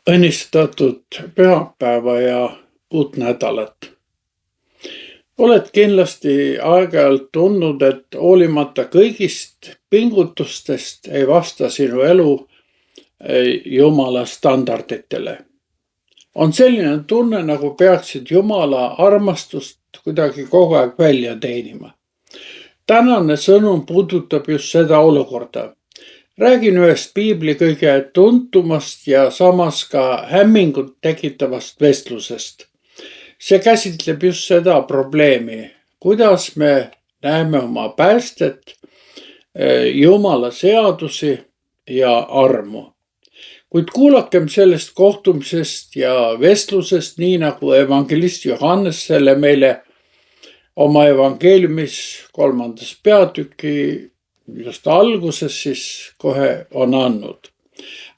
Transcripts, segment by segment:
Õnnistatud pühapäeva ja uut nädalat. Oled kindlasti aeg-ajalt tundnud, et hoolimata kõigist pingutustest ei vasta sinu elu Jumala standarditele. On selline tunne, nagu peaksid Jumala armastust kuidagi kogu aeg välja teenima. Tänane sõnum puudutab just seda olukorda. Räägin ühest piibli kõige tuntumast ja samas ka hämmingut tekitavast vestlusest. See käsitleb just seda probleemi, kuidas me näeme oma päästet, Jumala seadusi ja armu. Kuid kuulakem sellest kohtumisest ja vestlusest, nii nagu evangelist Johannes selle meile oma evangeeliumis 3. peatüki just alguses siis kohe on andnud.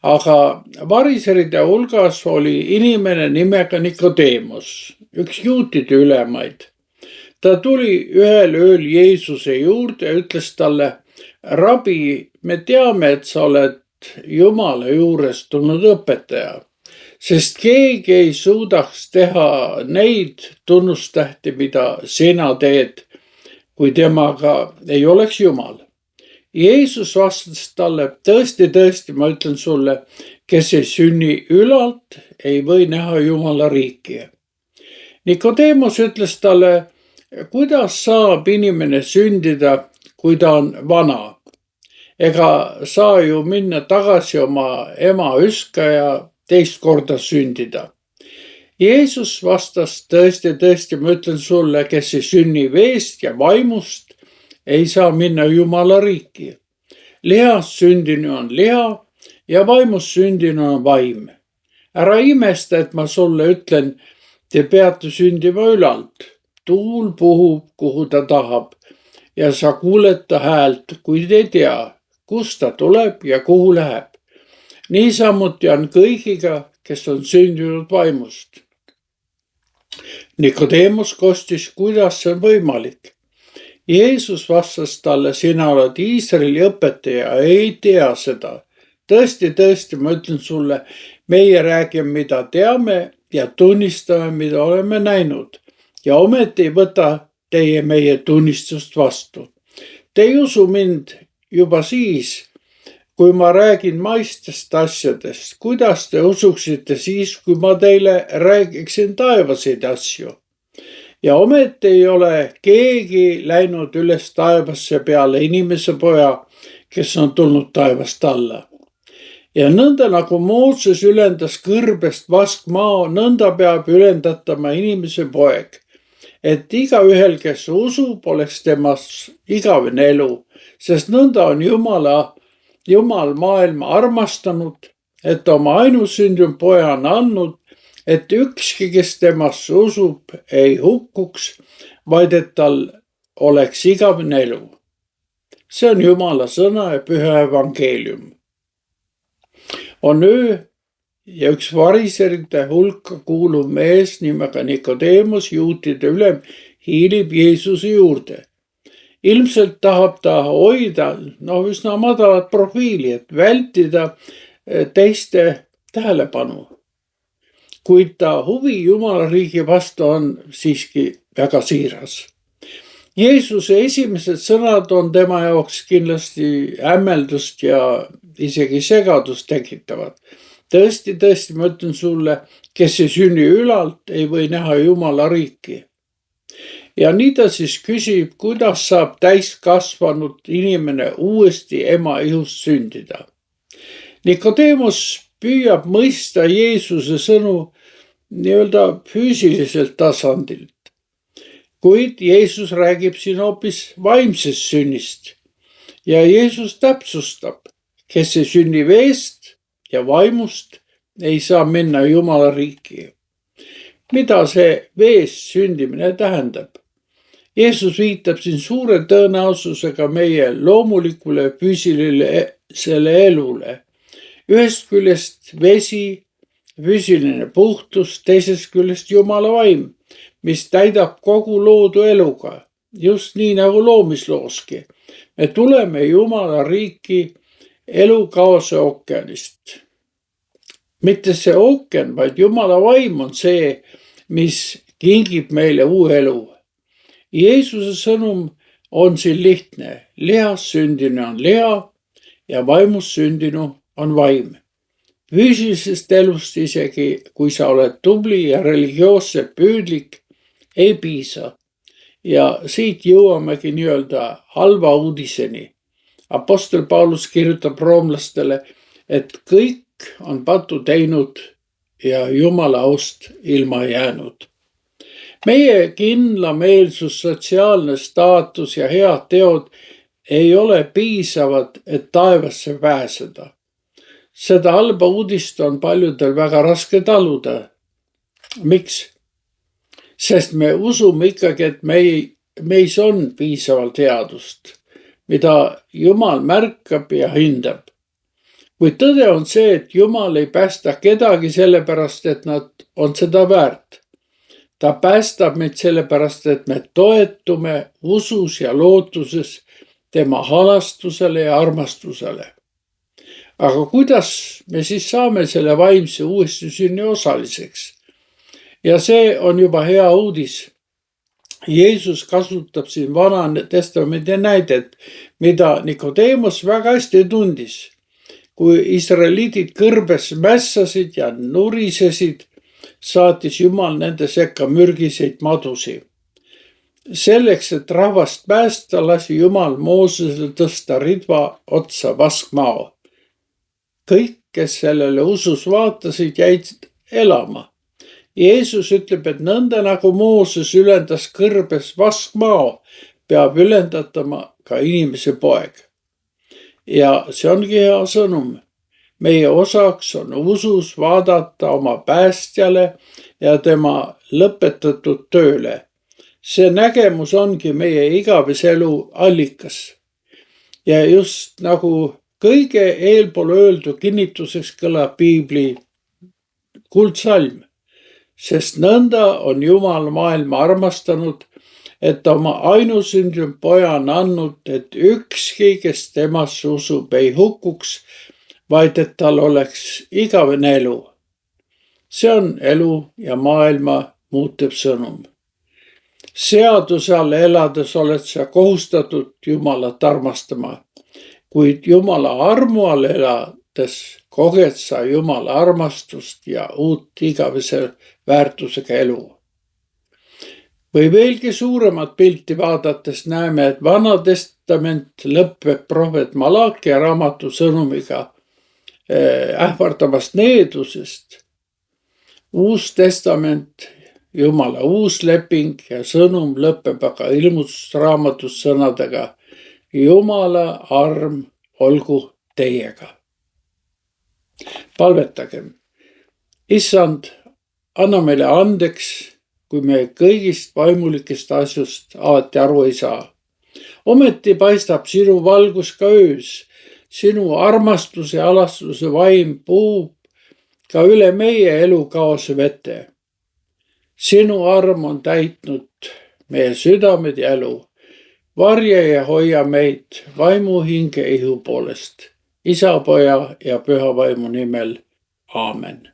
Aga variseride hulgas oli inimene nimega Nikodemus, üks juutide ülemaid. Ta tuli ühel ööl Jeesuse juurde ja ütles talle: "Rabi, me teame, et sa oled Jumala juurest tulnud õpetaja, sest keegi ei suudaks teha neid tunnustähti, mida sina teed, kui temaga ei oleks Jumal." Jeesus vastas talle: tõesti, ma ütlen sulle, kes ei sünni ülalt, ei või näha Jumala riiki. Nikodemus ütles talle: kuidas saab inimene sündida, kui ta on vana? Ega saa ju minna tagasi oma ema üska ja teist korda sündida. Jeesus vastas: tõesti, ma ütlen sulle, kes ei sünni veest ja vaimust, ei saa minna Jumala riiki. Lihast sündinu on liha ja vaimust sündinu on vaim. Ära imesta, et ma sulle ütlen, te peate sündima ülalt. Tuul puhub, kuhu ta tahab ja sa kuuled ta häält, kuid ei tea, kust ta tuleb ja kuhu läheb. Niisamuti on kõigiga, kes on sündinud vaimust. Nikodemus kostis, kuidas see on võimalik. Jeesus vastas talle: sina oled Iisraeli õpetaja, ei tea seda. Tõesti, ma ütlen sulle, meie räägime, mida teame ja tunnistame, mida oleme näinud. Ja ometi ei võta teie meie tunnistust vastu. Te ei usu mind juba siis, kui ma räägin maistest asjadest. Kuidas te usuksite siis, kui ma teile räägiksin taevaseid asju? Ja ometi ei ole keegi läinud üles taevasse peale inimese poja, kes on tulnud taevast alla. Ja nõnda nagu Mooses ülendas kõrbest vaskmaa, nõnda peab ülendatama inimese poeg, et igaühel, kes usub, oleks temas igavene elu, sest nõnda on Jumal maailma armastanud, et oma ainusündinud poja on andnud, et ükski, kes temasse usub, ei hukkuks, vaid et tal oleks igavene elu. See on Jumala sõna ja püha evangeelium. On öö ja üks variserite hulka kuuluv mees nimega Nikodemus, juutide ülem, hiilib Jeesuse juurde. Ilmselt tahab ta hoida üsna madalat profiili, et vältida teiste tähelepanu. Kuid ta huvi Jumala riigi vastu on siiski väga siiras. Jeesuse esimesed sõnad on tema jaoks kindlasti hämmeldust ja isegi segadust tekitavad. Tõesti, ma ütlen sulle, kes ei sünni ülalt, ei või näha Jumala riiki. Ja nii ta siis küsib, kuidas saab täiskasvanud inimene uuesti ema ihust sündida. Nikodemus püüab mõista Jeesuse sõnu nii-öelda füüsiliselt tasandilt. Kuid Jeesus räägib siin hoopis vaimsest sünnist. Ja Jeesus täpsustab, kes ei sünni veest ja vaimust, ei saa minna Jumala riiki. Mida see veest sündimine tähendab? Jeesus viitab siin suure tõenäosusega meie loomulikule füüsilisele elule. Ühest küljest vesi, füüsiline puhtus, teisest küljest Jumala vaim, mis täidab kogu loodu eluga, just nii nagu loomislooski. Me tuleme Jumala riiki elukaose ookeanist. mitte see ookean, vaid Jumala vaim on see, mis kingib meile uue elu. Jeesuse sõnum on siin lihtne. Lihast sündinu on liha ja vaimust sündinu on vaim. Füüsilisest elust isegi, kui sa oled tubli ja religioosselt püüdlik, ei piisa. Ja siit jõuamegi nii-öelda halva uudiseni. Apostel Paulus kirjutab roomlastele, et kõik on patu teinud ja Jumala aust ilma jäänud. Meie kindlameelsus, sotsiaalne staatus ja head teod ei ole piisavad, et taevasse pääseda. Seda halba uudist on paljudel väga raske taluda. Miks? Sest me usume ikkagi, et meis on piisavalt headust, mida Jumal märkab ja hindab. Kuid tõde on see, et Jumal ei päästa kedagi sellepärast, et nad on seda väärt. Ta päästab meid sellepärast, et me toetume usus ja lootuses tema halastusele ja armastusele. Aga kuidas me siis saame selle vaimse uuesti sünni osaliseks? Ja see on juba hea uudis. Jeesus kasutab siin Vana Testamendi näidet, mida Nikodemus väga hästi tundis. Kui israeliidid kõrbes mässasid ja nurisesid, saatis Jumal nende sekka mürgiseid madusi. Selleks, et rahvast päästa, lasi Jumal Moosesel tõsta ridva otsa vaskmao. Kõik, kes sellele usus vaatasid, jäid elama. Jeesus ütleb, et nõnda nagu Mooses ülendas kõrbes vaskmao, peab ülendatama ka inimese poeg. Ja see ongi hea sõnum. Meie osaks on usus vaadata oma päästjale ja tema lõpetatud tööle. See nägemus ongi meie igaveselu allikas. Ja just nagu kõige eelpool öeldu kinnituseks kõlab piibli kuldsalm, sest nõnda on Jumal maailma armastanud, et oma ainusündinud poja on andnud, et ükski, kes temasse usub, ei hukkuks, vaid et tal oleks igavene elu. See on elu ja maailma muutev sõnum. Seaduse all elades oled sa kohustatud Jumalat armastama, kuid Jumala armu all elades koged sa Jumala armastust ja uut igavese väärtusega elu. Või veelgi suuremat pilti vaadates näeme, et Vana Testament lõpeb prohvet Malakia raamatu sõnumiga ähvardavast needusest. Uus testament, Jumala uus leping ja sõnum lõpeb aga ilmutusraamatus sõnadega Jumala arm olgu teiega. Palvetagem. Issand, anna meile andeks, kui me kõigist vaimulikest asjust alati aru ei saa. Ometi paistab sinu valgus ka öös. Sinu armastuse ja alastuse vaim puhub ka üle meie elu kaose vete. Sinu arm on täitnud meie südamed ja elu. Varje ja hoia meid vaimu, hinge, ihu poolest. Isa, Poja ja Püha Vaimu nimel. Aamen.